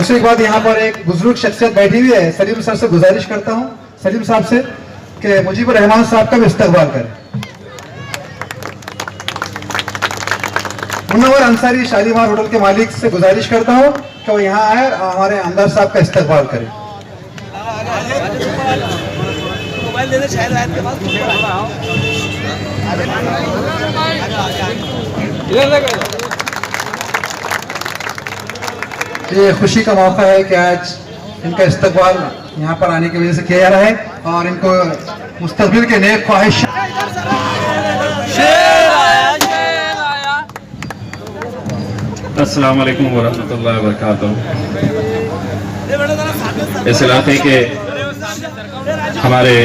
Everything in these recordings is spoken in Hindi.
दूसरी बात, यहाँ पर एक बुजुर्ग शख्सियत बैठी हुई है। सलीम सर से गुजारिश करता हूँ, सलीम साहब से, कि मुजीबुर रहमान साहब का भी इस्तकबाल करें। मुनव्वर अंसारी शालीमार होटल के मालिक से गुजारिश करता हूँ कि वो यहाँ आए और हमारे आमदार साहब का इस्तकबाल करें। ये खुशी का मौका है कि आज इनका इस्तकबाल यहाँ पर आने की वजह से किया जा रहा है और इनको मुस्तकबिल के नेक ख्वाहिश। अस्सलाम वालेकुम वरहमतुल्लाहि वबरकातुहू। इस इलाके के हमारे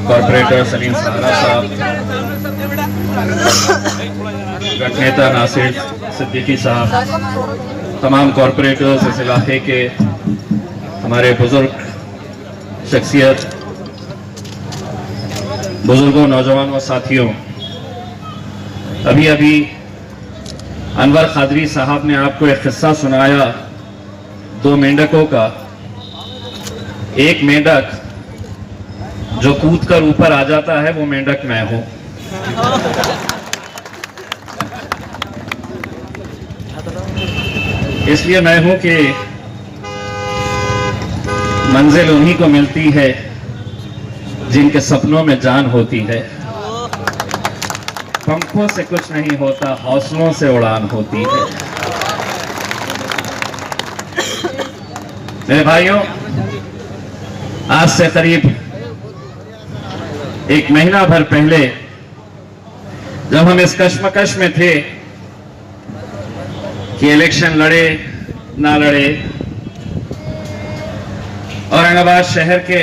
कॉरपोरेटर सलीम सहारा साहब, नेता नासिर सिद्दीकी साहब, तमाम कॉरपोरेटर्स, इस इलाके के हमारे बुजुर्ग शख्सियत, बुजुर्गों, नौजवानों, साथियों, अभी अभी अनवर खादरी साहब ने आपको एक किस्सा सुनाया 2 मेंढकों का। एक मेंढक जो कूदकर ऊपर आ जाता है वो मेंढक मैं हूं। इसलिए मैं हूं कि मंजिल उन्हीं को मिलती है जिनके सपनों में जान होती है। पंखों से कुछ नहीं होता, हौसलों से उड़ान होती है। मेरे भाइयों, आज से करीब 1 महीना भर पहले जब हम इस कश्मकश में थे कि इलेक्शन लड़े ना लड़े, औरंगाबाद शहर के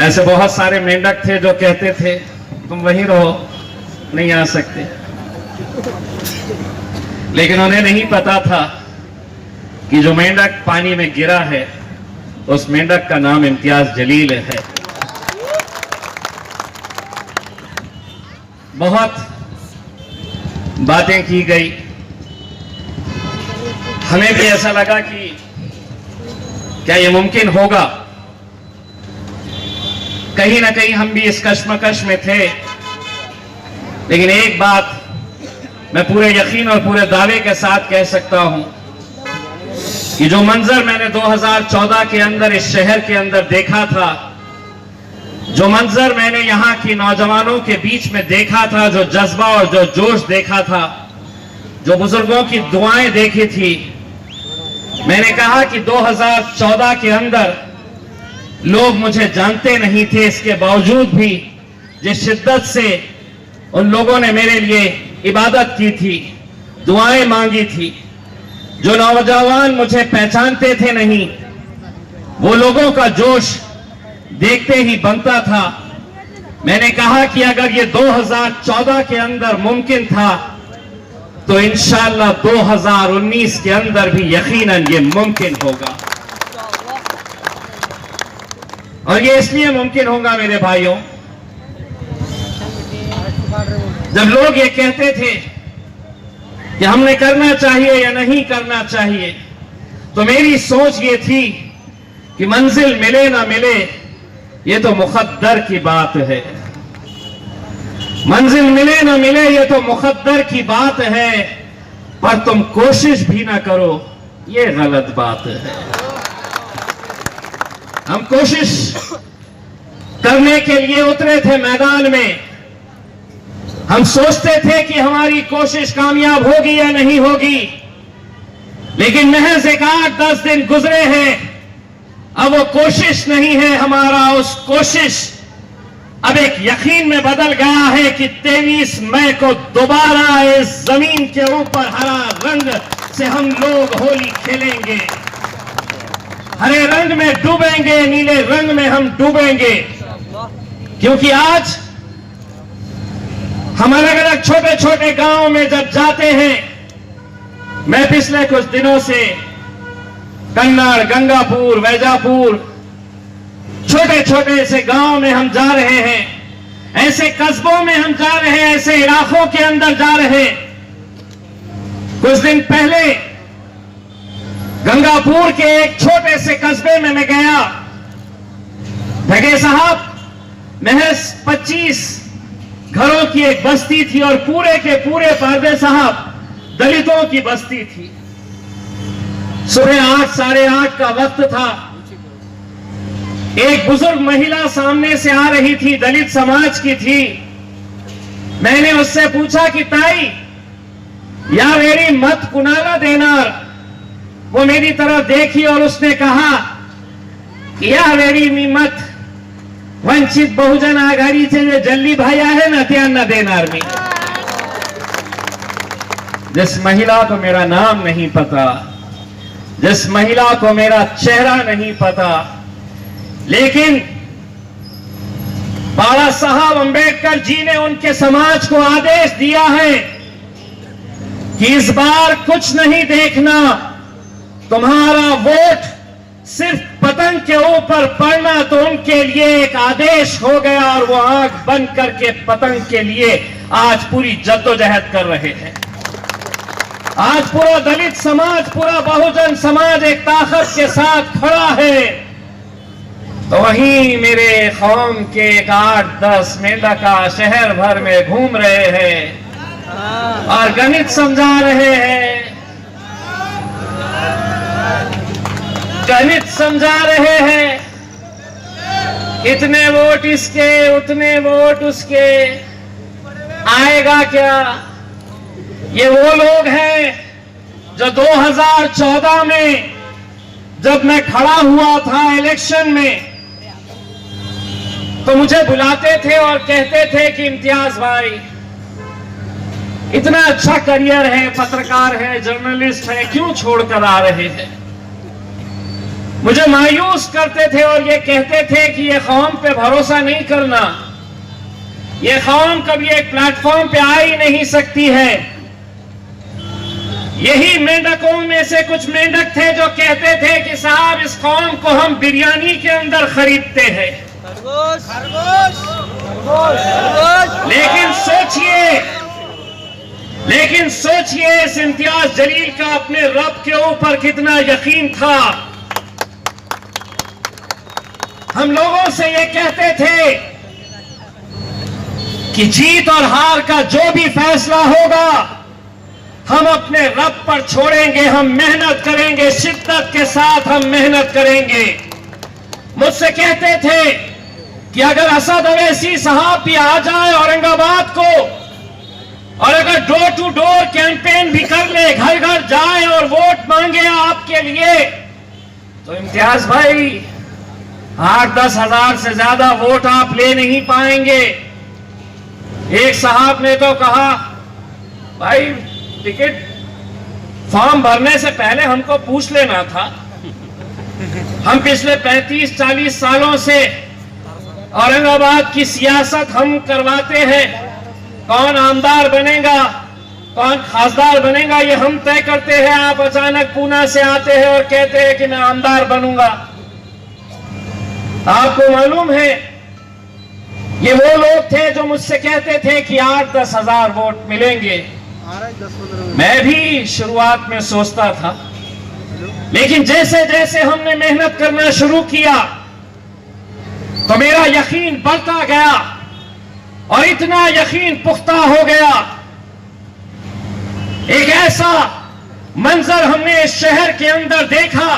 ऐसे बहुत सारे मेंढक थे जो कहते थे तुम वहीं रहो, नहीं आ सकते। लेकिन उन्हें नहीं पता था कि जो मेंढक पानी में गिरा है उस मेंढक का नाम इम्तियाज जलील है। बहुत बातें की गई, हमें भी ऐसा लगा कि क्या ये मुमकिन होगा। कहीं ना कहीं हम भी इस कश्मकश में थे, लेकिन एक बात मैं पूरे यकीन और पूरे दावे के साथ कह सकता हूं कि जो मंजर मैंने 2014 के अंदर इस शहर के अंदर देखा था, जो मंजर मैंने यहां की नौजवानों के बीच में देखा था, जो जज्बा और जो जोश देखा था, जो बुजुर्गों की दुआएं देखी थी, मैंने कहा कि 2014 के अंदर लोग मुझे जानते नहीं थे, इसके बावजूद भी जिस शिद्दत से उन लोगों ने मेरे लिए इबादत की थी, दुआएं मांगी थी, जो नौजवान मुझे पहचानते थे नहीं, वो लोगों का जोश देखते ही बनता था। मैंने कहा कि अगर ये 2014 के अंदर मुमकिन था तो इंशाअल्लाह 2019 के अंदर भी यकीनन ये मुमकिन होगा। और ये इसलिए मुमकिन होगा मेरे भाइयों, जब लोग ये कहते थे कि हमने करना चाहिए या नहीं करना चाहिए, तो मेरी सोच ये थी कि मंजिल मिले ना मिले ये तो मुकद्दर की बात है, मंजिल मिले ना मिले ये तो मुकद्दर की बात है, पर तुम कोशिश भी ना करो ये गलत बात है। हम कोशिश करने के लिए उतरे थे मैदान में, हम सोचते थे कि हमारी कोशिश कामयाब होगी या नहीं होगी, लेकिन महज 8-10 दिन गुजरे हैं, अब वो कोशिश नहीं है हमारा, उस कोशिश अब एक यकीन में बदल गया है कि 23 मई को दोबारा इस जमीन के ऊपर हरा रंग से हम लोग होली खेलेंगे, हरे रंग में डूबेंगे, नीले रंग में हम डूबेंगे। क्योंकि आज हम अलग अलग छोटे छोटे गांवों में जब जाते हैं, मैं पिछले कुछ दिनों से कन्नड़, गंगापुर, वैजापुर, छोटे छोटे से गांव में हम जा रहे हैं, ऐसे कस्बों में हम जा रहे हैं, ऐसे इलाकों के अंदर जा रहे हैं। कुछ दिन पहले गंगापुर के एक छोटे से कस्बे में मैं गया। भगे साहब, महज 25 घरों की एक बस्ती थी और पूरे के पूरे पर्दे साहब दलितों की बस्ती थी। सुबह 8 साढ़े 8 का वक्त था। एक बुजुर्ग महिला सामने से आ रही थी, दलित समाज की थी। मैंने उससे पूछा कि ताई, या मेरी मत कुणाला देनार। वो मेरी तरफ देखी और उसने कहा कि या मेरी मत वंचित बहुजन आघाडीचे जे जल्ली भाई आहे ना त्यांना देणार मी। जिस महिला को मेरा नाम नहीं पता, जिस महिला को मेरा चेहरा नहीं पता, लेकिन बाबा साहब अंबेडकर जी ने उनके समाज को आदेश दिया है कि इस बार कुछ नहीं देखना, तुम्हारा वोट सिर्फ पतंग के ऊपर पड़ना। तो उनके लिए एक आदेश हो गया और वो आंख बंद करके पतंग के लिए आज पूरी जद्दोजहद कर रहे हैं। आज पूरा दलित समाज, पूरा बहुजन समाज एक ताकत के साथ खड़ा है। तो वहीं मेरे कौम के 8-10 मेंढका शहर भर में घूम रहे हैं और गणित समझा रहे हैं, गणित समझा रहे हैं। इतने वोट इसके, उतने वोट उसके, आएगा क्या? ये वो लोग हैं जो 2014 में जब मैं खड़ा हुआ था इलेक्शन में, तो मुझे बुलाते थे और कहते थे कि इम्तियाज भाई, इतना अच्छा करियर है, पत्रकार है, जर्नलिस्ट है, क्यों छोड़कर आ रहे हैं? मुझे मायूस करते थे और ये कहते थे कि ये कौम पे भरोसा नहीं करना, ये कौम कभी एक प्लेटफॉर्म पे आ ही नहीं सकती है। यही मेंढकों में से कुछ मेंढक थे जो कहते थे कि साहब, इस कौम को हम बिरयानी के अंदर खरीदते हैं। लेकिन सोचिए इस इम्तियाज जलील का अपने रब के ऊपर कितना यकीन था। हम लोगों से ये कहते थे कि जीत और हार का जो भी फैसला होगा हम अपने रब पर छोड़ेंगे, हम मेहनत करेंगे, शिद्दत के साथ हम मेहनत करेंगे। मुझसे कहते थे कि अगर असद अवैसी साहब भी आ जाए औरंगाबाद को और अगर डोर टू डोर कैंपेन भी कर ले, घर घर जाए और वोट मांगे आपके लिए, तो इम्तियाज भाई 8-10 हजार से ज्यादा वोट आप ले नहीं पाएंगे। एक साहब ने तो कहा, भाई टिकट फॉर्म भरने से पहले हमको पूछ लेना था। हम पिछले 35-40 सालों से औरंगाबाद की सियासत हम करवाते हैं। कौन आमदार बनेगा, कौन खासदार बनेगा, ये हम तय करते हैं। आप अचानक पूना से आते हैं और कहते हैं कि मैं आमदार बनूंगा। आपको मालूम है, ये वो लोग थे जो मुझसे कहते थे कि 8-10 हजार वोट मिलेंगे। मैं भी शुरुआत में सोचता था, लेकिन जैसे जैसे हमने मेहनत करना शुरू किया तो मेरा यकीन बढ़ता गया और इतना यकीन पुख्ता हो गया। एक ऐसा मंजर हमने इस शहर के अंदर देखा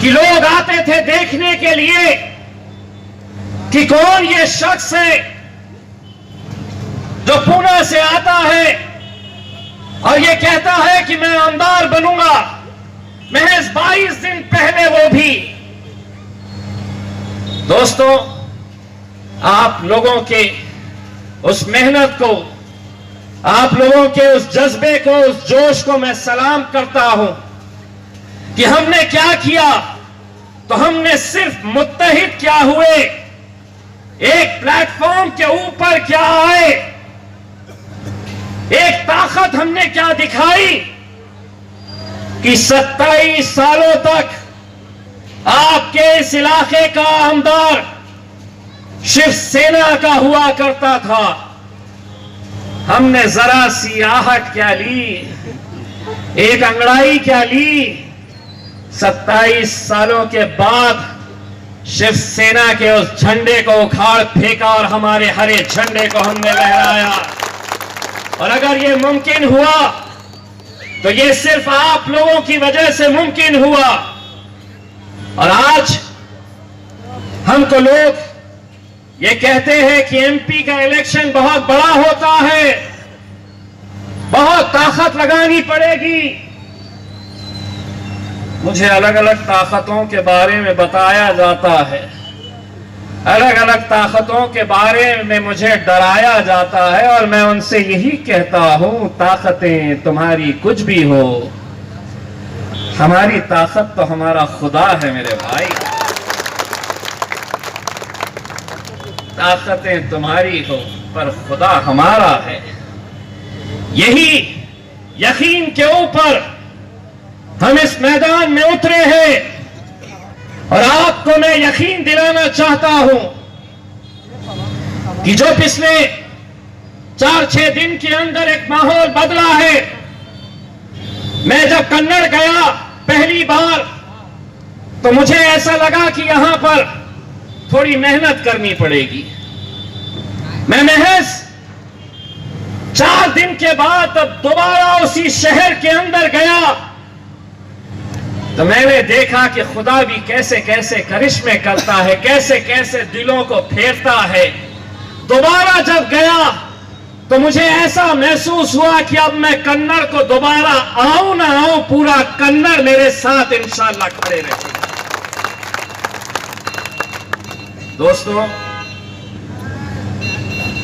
कि लोग आते थे देखने के लिए कि कौन ये शख्स है जो पूना से आता है और ये कहता है कि मैं आमदार बनूंगा। महज 22 दिन पहले वो भी। दोस्तों, आप लोगों के उस मेहनत को, आप लोगों के उस जज्बे को, उस जोश को मैं सलाम करता हूं कि हमने क्या किया। तो हमने सिर्फ मुत्तहिद क्या हुए, एक प्लेटफॉर्म के ऊपर क्या आए, एक ताकत हमने क्या दिखाई कि 27 सालों तक आपके इस इलाके का आमदार शिवसेना का हुआ करता था। हमने जरा सी आहट क्या ली, एक अंगड़ाई क्या ली, 27 सालों के बाद शिवसेना के उस झंडे को उखाड़ फेंका और हमारे हरे झंडे को हमने लहराया। और अगर ये मुमकिन हुआ तो ये सिर्फ आप लोगों की वजह से मुमकिन हुआ। और आज हमको लोग ये कहते हैं कि एमपी का इलेक्शन बहुत बड़ा होता है, बहुत ताकत लगानी पड़ेगी। मुझे अलग अलग ताकतों के बारे में बताया जाता है, अलग अलग ताकतों के बारे में मुझे डराया जाता है, और मैं उनसे यही कहता हूं, ताकतें तुम्हारी कुछ भी हो, हमारी ताकत तो हमारा खुदा है मेरे भाई। ताकतें तुम्हारी हो पर खुदा हमारा है। यही यकीन के ऊपर हम इस मैदान में उतरे हैं। और आपको मैं यकीन दिलाना चाहता हूं कि जो पिछले 4-6 दिन के अंदर एक माहौल बदला है। मैं जब कन्नड़ गया पहली बार तो मुझे ऐसा लगा कि यहां पर थोड़ी मेहनत करनी पड़ेगी। मैं महज 4 दिन के बाद अब दोबारा उसी शहर के अंदर गया तो मैंने देखा कि खुदा भी कैसे कैसे करिश्मे करता है, कैसे कैसे दिलों को फेरता है। दोबारा जब गया तो मुझे ऐसा महसूस हुआ कि अब मैं कन्नड़ को दोबारा आऊं ना आऊं, पूरा कन्नड़ मेरे साथ इंशाल्लाह खड़े रहेगा। दोस्तों,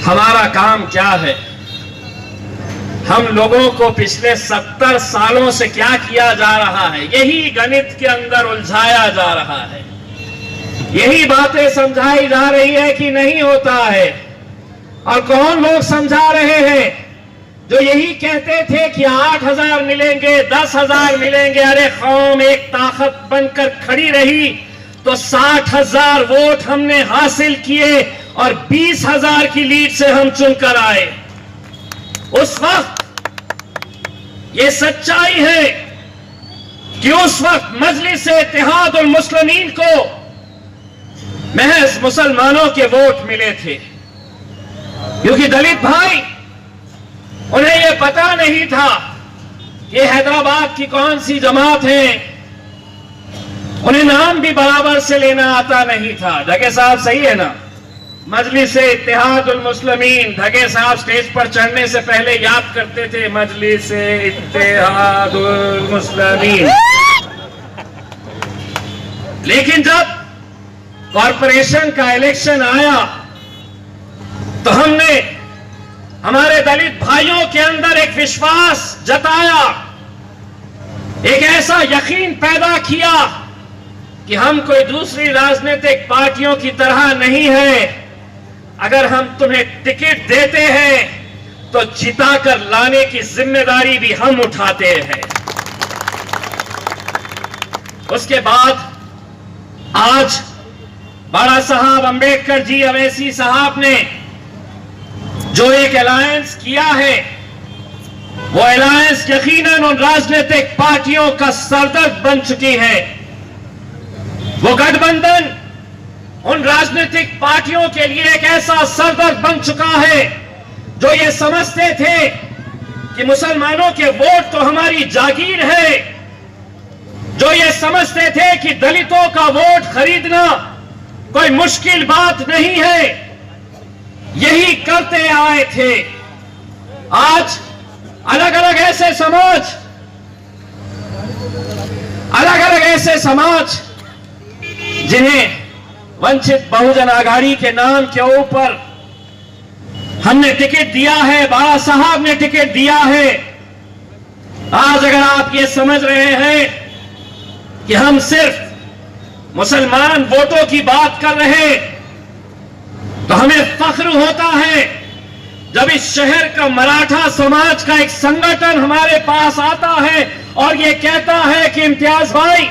हमारा काम क्या है? हम लोगों को पिछले 70 सालों से क्या किया जा रहा है, यही गणित के अंदर उलझाया जा रहा है। यही बातें समझाई जा रही है कि नहीं होता है। और कौन लोग समझा रहे हैं जो यही कहते थे कि 8,000 मिलेंगे, 10,000 मिलेंगे। अरे कौम एक ताकत बनकर खड़ी रही तो 60,000 वोट हमने हासिल किए और 20,000 की लीड से हम चुनकर आए। उस वक्त ये सच्चाई है कि उस वक्त मजलिस-ए-इत्तेहादुल मुस्लिमीन को महज मुसलमानों के वोट मिले थे, क्योंकि दलित भाई, उन्हें यह पता नहीं था कि हैदराबाद की कौन सी जमात है। उन्हें नाम भी बराबर से लेना आता नहीं था। ढगे साहब सही है ना? मजलिस-ए-इत्तेहादुल मुस्लिमीन। ढगे साहब स्टेज पर चढ़ने से पहले याद करते थे मजलिस-ए-इत्तेहादुल मुस्लिमीन। लेकिन जब कॉरपोरेशन का इलेक्शन आया तो हमने हमारे दलित भाइयों के अंदर एक विश्वास जताया, एक ऐसा यकीन पैदा किया कि हम कोई दूसरी राजनीतिक पार्टियों की तरह नहीं है। अगर हम तुम्हें टिकट देते हैं तो जिताकर लाने की जिम्मेदारी भी हम उठाते हैं। उसके बाद आज बाड़ा साहब अंबेडकर जी अवैसी साहब ने जो एक अलायंस किया है, वो अलायंस यकीनन उन राजनीतिक पार्टियों का सरदर्द बन चुकी है। वो गठबंधन उन राजनीतिक पार्टियों के लिए एक ऐसा सरदर्द बन चुका है जो ये समझते थे कि मुसलमानों के वोट तो हमारी जागीर है, जो ये समझते थे कि दलितों का वोट खरीदना कोई मुश्किल बात नहीं है, यही करते आए थे। आज अलग अलग ऐसे समाज जिन्हें वंचित बहुजन आघाड़ी के नाम के ऊपर हमने टिकट दिया है, बाड़ा साहब ने टिकट दिया है। आज अगर आप ये समझ रहे हैं कि हम सिर्फ मुसलमान वोटों की बात कर रहे हैं तो हमें फख्र होता है जब इस शहर का मराठा समाज का एक संगठन हमारे पास आता है और ये कहता है कि इम्तियाज भाई,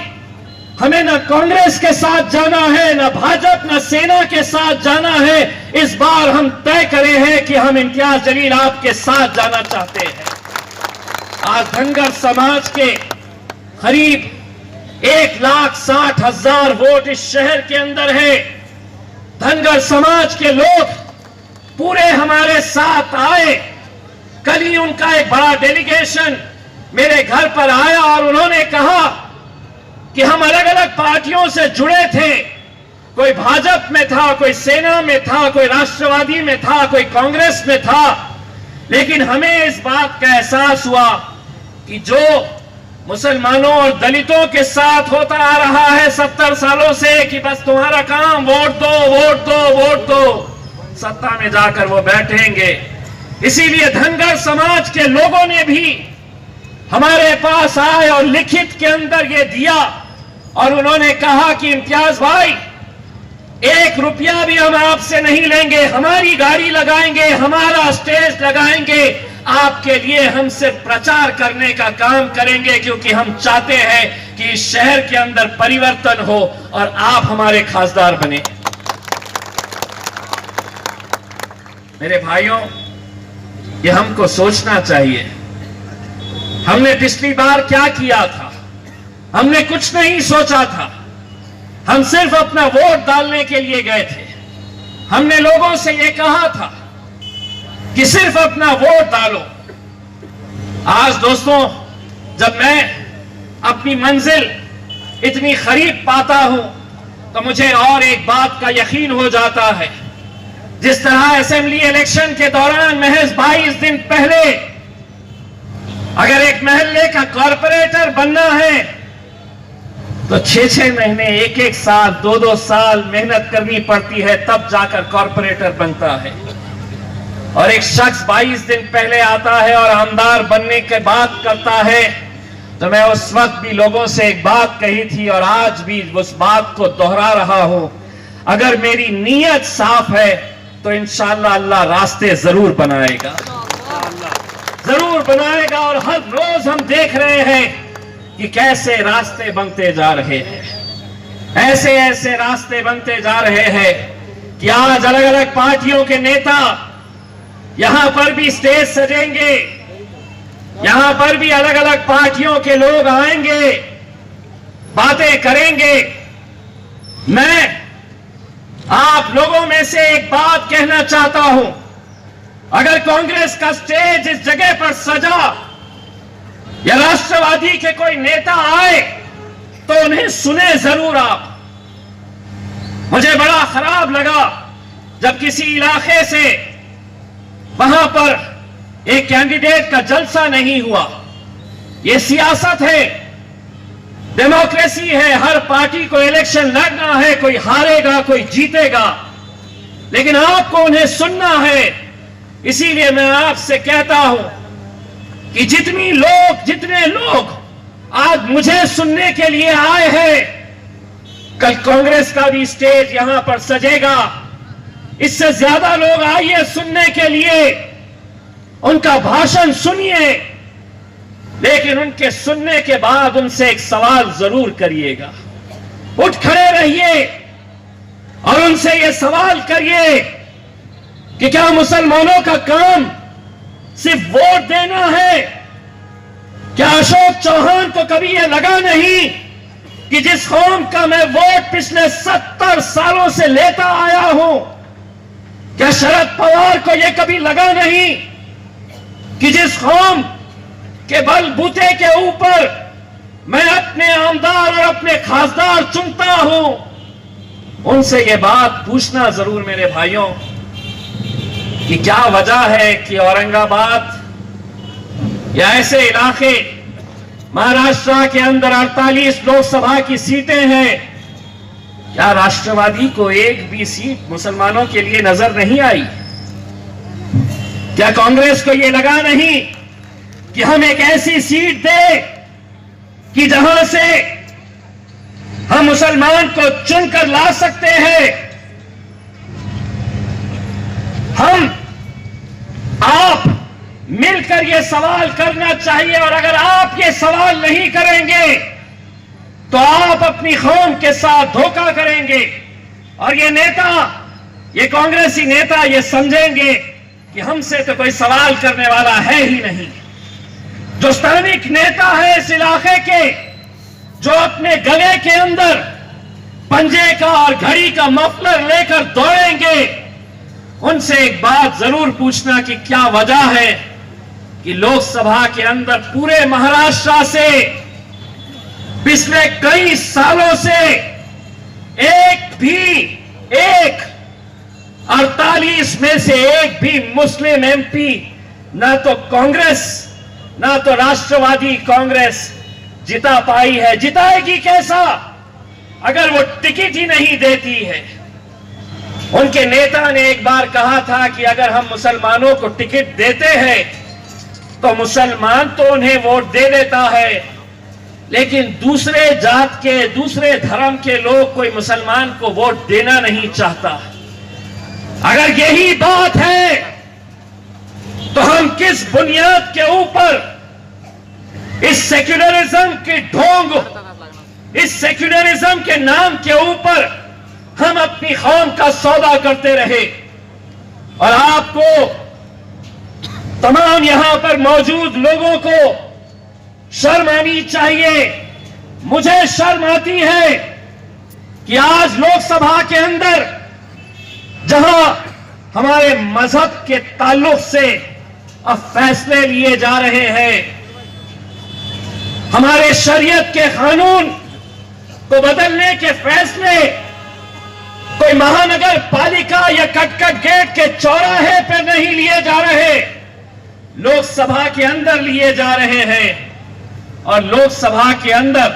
हमें न कांग्रेस के साथ जाना है, न भाजपा, न सेना के साथ जाना है। इस बार हम तय करे हैं कि हम इम्तियाज जलील आपके साथ जाना चाहते हैं। आज धनगर समाज के करीब 1,60,000 वोट इस शहर के अंदर है। धनगर समाज के लोग पूरे हमारे साथ आए। कल ही उनका एक बड़ा डेलीगेशन मेरे घर पर आया और उन्होंने कहा कि हम अलग अलग पार्टियों से जुड़े थे, कोई भाजपा में था, कोई सेना में था, कोई राष्ट्रवादी में था, कोई कांग्रेस में था, लेकिन हमें इस बात का एहसास हुआ कि जो मुसलमानों और दलितों के साथ होता आ रहा है 70 सालों से कि बस तुम्हारा काम वोट दो, वोट दो, वोट दो, सत्ता में जाकर वो बैठेंगे। इसीलिए धनगर समाज के लोगों ने भी हमारे पास आए और लिखित के अंदर ये दिया और उन्होंने कहा कि इम्तियाज भाई, 1 रुपया भी हम आपसे नहीं लेंगे, हमारी गाड़ी लगाएंगे, हमारा स्टेज लगाएंगे, आपके लिए हम सिर्फ प्रचार करने का काम करेंगे, क्योंकि हम चाहते हैं कि इस शहर के अंदर परिवर्तन हो और आप हमारे खासदार बने। मेरे भाइयों, ये हमको सोचना चाहिए। हमने पिछली बार क्या किया था? हमने कुछ नहीं सोचा था, हम सिर्फ अपना वोट डालने के लिए गए थे। हमने लोगों से यह कहा था कि सिर्फ अपना वोट डालो। आज दोस्तों, जब मैं अपनी मंजिल इतनी करीब पाता हूं तो मुझे और एक बात का यकीन हो जाता है। जिस तरह असेंबली इलेक्शन के दौरान महज 22 दिन पहले अगर एक मोहल्ले का कॉर्पोरेटर बनना है तो 6-6 महीने, 1-1 साल, 2-2 साल मेहनत करनी पड़ती है, तब जाकर कॉर्पोरेटर बनता है। और एक शख्स 22 दिन पहले आता है और आमदार बनने के बात करता है। तो मैं उस वक्त भी लोगों से एक बात कही थी और आज भी उस बात को दोहरा रहा हूं, अगर मेरी नीयत साफ है तो इंशाअल्लाह अल्लाह रास्ते जरूर बनाएगा, जरूर बनाएगा। और हर रोज हम देख रहे हैं कि कैसे रास्ते बनते जा रहे हैं, ऐसे ऐसे रास्ते बनते जा रहे हैं कि आज अलग अलग पार्टियों के नेता यहां पर भी स्टेज सजेंगे, यहां पर भी अलग अलग पार्टियों के लोग आएंगे, बातें करेंगे। मैं आप लोगों में से एक बात कहना चाहता हूं, अगर कांग्रेस का स्टेज इस जगह पर सजा या राष्ट्रवादी के कोई नेता आए तो उन्हें सुने जरूर आप। मुझे बड़ा खराब लगा जब किसी इलाके से वहां पर एक कैंडिडेट का जलसा नहीं हुआ। यह सियासत है, डेमोक्रेसी है, हर पार्टी को इलेक्शन लड़ना है, कोई हारेगा कोई जीतेगा, लेकिन आपको उन्हें सुनना है। इसीलिए मैं आपसे कहता हूं कि जितने लोग आज मुझे सुनने के लिए आए हैं, कल कांग्रेस का भी स्टेज यहां पर सजेगा, इससे ज्यादा लोग आइए सुनने के लिए, उनका भाषण सुनिए, लेकिन उनके सुनने के बाद उनसे एक सवाल जरूर करिएगा। उठ खड़े रहिए और उनसे यह सवाल करिए कि क्या मुसलमानों का काम सिर्फ वोट देना है? क्या अशोक चौहान को कभी यह लगा नहीं कि जिस कौम का मैं वोट पिछले 70 सालों से लेता आया हूं, क्या शरद पवार को यह कभी लगा नहीं कि जिस कौम के बलबूते के ऊपर मैं अपने आमदार और अपने खासदार चुनता हूं, उनसे यह बात पूछना जरूर मेरे भाइयों कि क्या वजह है कि औरंगाबाद या ऐसे इलाके, महाराष्ट्र के अंदर 48 लोकसभा की सीटें हैं, क्या राष्ट्रवादी को एक भी सीट मुसलमानों के लिए नजर नहीं आई? क्या कांग्रेस को यह लगा नहीं कि हम एक ऐसी सीट दे कि जहां से हम मुसलमान को चुनकर ला सकते हैं? हम आप मिलकर यह सवाल करना चाहिए, और अगर आप ये सवाल नहीं करेंगे तो आप अपनी कौम के साथ धोखा करेंगे। और ये नेता, ये कांग्रेसी नेता ये समझेंगे कि हमसे तो कोई सवाल करने वाला है ही नहीं। जो स्थानिक नेता है इस इलाके के, जो अपने गले के अंदर पंजे का और घड़ी का मफलर लेकर दौड़ेंगे, उनसे एक बात जरूर पूछना कि क्या वजह है कि लोकसभा के अंदर पूरे महाराष्ट्र से पिछले कई सालों से एक 48 में से एक भी मुस्लिम एमपी ना तो कांग्रेस ना तो राष्ट्रवादी कांग्रेस जिता पाई है। जिताएगी कैसा अगर वो टिकट ही नहीं देती है। उनके नेता ने एक बार कहा था कि अगर हम मुसलमानों को टिकट देते हैं तो मुसलमान तो उन्हें वोट दे देता है, लेकिन दूसरे जात के, दूसरे धर्म के लोग कोई मुसलमान को वोट देना नहीं चाहता। अगर यही बात है तो हम किस बुनियाद के ऊपर इस सेक्युलरिज्म के ढोंग, इस सेक्युलरिज्म के नाम के ऊपर हम अपनी कौम का सौदा करते रहे। और आपको तमाम यहां पर मौजूद लोगों को शर्म आनी चाहिए। मुझे शर्म आती है कि आज लोकसभा के अंदर जहां हमारे मजहब के ताल्लुक से अब फैसले लिए जा रहे हैं, हमारे शरीयत के कानून को बदलने के फैसले कोई महानगर पालिका या कटकट गेट के चौराहे पर नहीं लिए जा रहे, लोकसभा के अंदर लिए जा रहे हैं। और लोकसभा के अंदर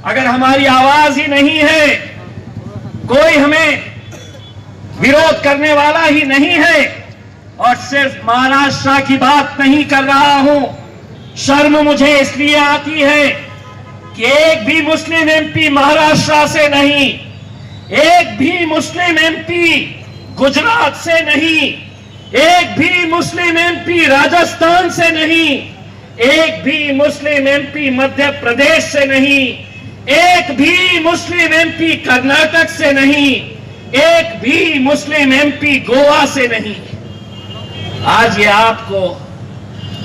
अगर हमारी आवाज ही नहीं है, कोई हमें विरोध करने वाला ही नहीं है, और सिर्फ महाराष्ट्र की बात नहीं कर रहा हूं, शर्म मुझे इसलिए आती है कि एक भी मुस्लिम एमपी महाराष्ट्र से नहीं, एक भी मुस्लिम एमपी गुजरात से नहीं, एक भी मुस्लिम एमपी राजस्थान से नहीं, एक भी मुस्लिम एमपी मध्य प्रदेश से नहीं, एक भी मुस्लिम एमपी कर्नाटक से नहीं, एक भी मुस्लिम एमपी गोवा से नहीं। आज ये आपको,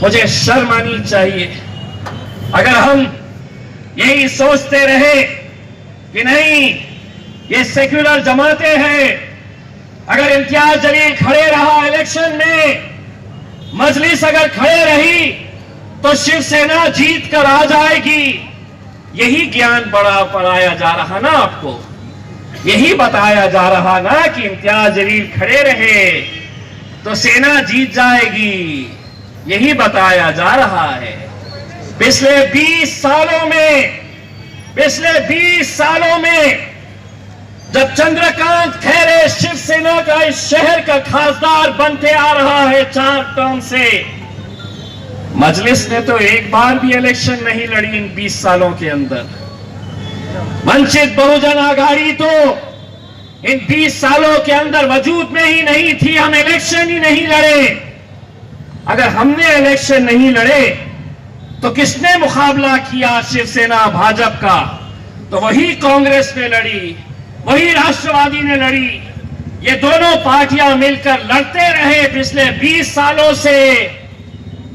मुझे शर्म आनी चाहिए। अगर हम यही सोचते रहे कि नहीं ये सेक्युलर जमाते हैं, अगर इम्तियाज जलील खड़े रहा इलेक्शन में, मजलिस अगर खड़े रही तो शिवसेना जीत कर आ जाएगी, यही ज्ञान बड़ा पढ़ाया जा रहा ना आपको, यही बताया जा रहा ना कि इम्तियाज जलील खड़े रहे तो सेना जीत जाएगी, यही बताया जा रहा है। पिछले 20 सालों में जब चंद्रकांत खैरे शिवसेना का इस शहर का खासदार बनते आ रहा है 4 टर्म से, मजलिस ने तो एक बार भी इलेक्शन नहीं लड़ी इन 20 सालों के अंदर। वंचित बहुजन आघाड़ी तो इन 20 सालों के अंदर वजूद में ही नहीं थी, हम इलेक्शन ही नहीं लड़े। अगर हमने इलेक्शन नहीं लड़े तो किसने मुकाबला किया शिवसेना भाजपा का? तो वही कांग्रेस ने लड़ी, वही राष्ट्रवादी ने लड़ी। ये दोनों पार्टियां मिलकर लड़ते रहे, पिछले 20 सालों से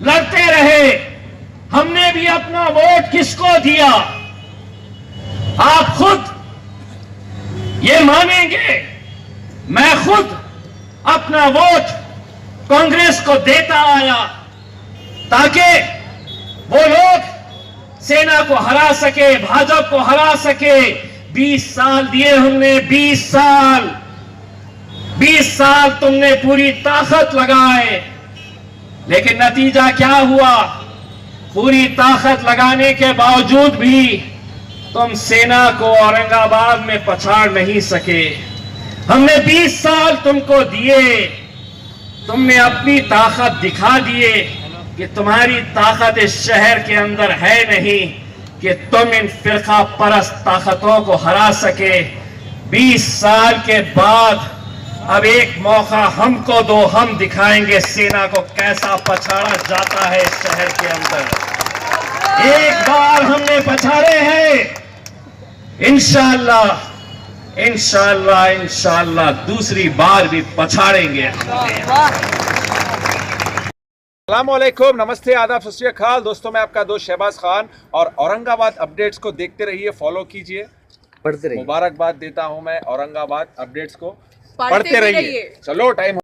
लड़ते रहे। हमने भी अपना वोट किसको दिया? आप खुद ये मानेंगे, मैं खुद अपना वोट कांग्रेस को देता आया ताकि वो लोग सेना को हरा सके, भाजपा को हरा सके। 20 साल दिए हमने, 20 साल तुमने पूरी ताकत लगाए, लेकिन नतीजा क्या हुआ? पूरी ताकत लगाने के बावजूद भी तुम सेना को औरंगाबाद में पछाड़ नहीं सके। हमने 20 साल तुमको दिए, तुमने अपनी ताकत दिखा दिए कि तुम्हारी ताकत इस शहर के अंदर है नहीं कि तुम इन फिरका परस्त ताकतों को हरा सके। 20 साल के बाद अब एक मौका हमको दो, हम दिखाएंगे सेना को कैसा पछाड़ा जाता है इस शहर के अंदर। एक बार हमने पछाड़े हैं, इंशाअल्लाह दूसरी बार भी पछाड़ेंगे। अस्सलामुअलैकुम, नमस्ते, आदाब, सत श्री अकाल। दोस्तों, मैं आपका दोस्त शहबाज खान और औरंगाबाद अपडेट्स को देखते रहिए, फॉलो कीजिए, पढ़ते रहिए। मुबारकबाद देता हूं मैं औरंगाबाद अपडेट्स को, पढ़ते पढ़ते रहिए। चलो टाइम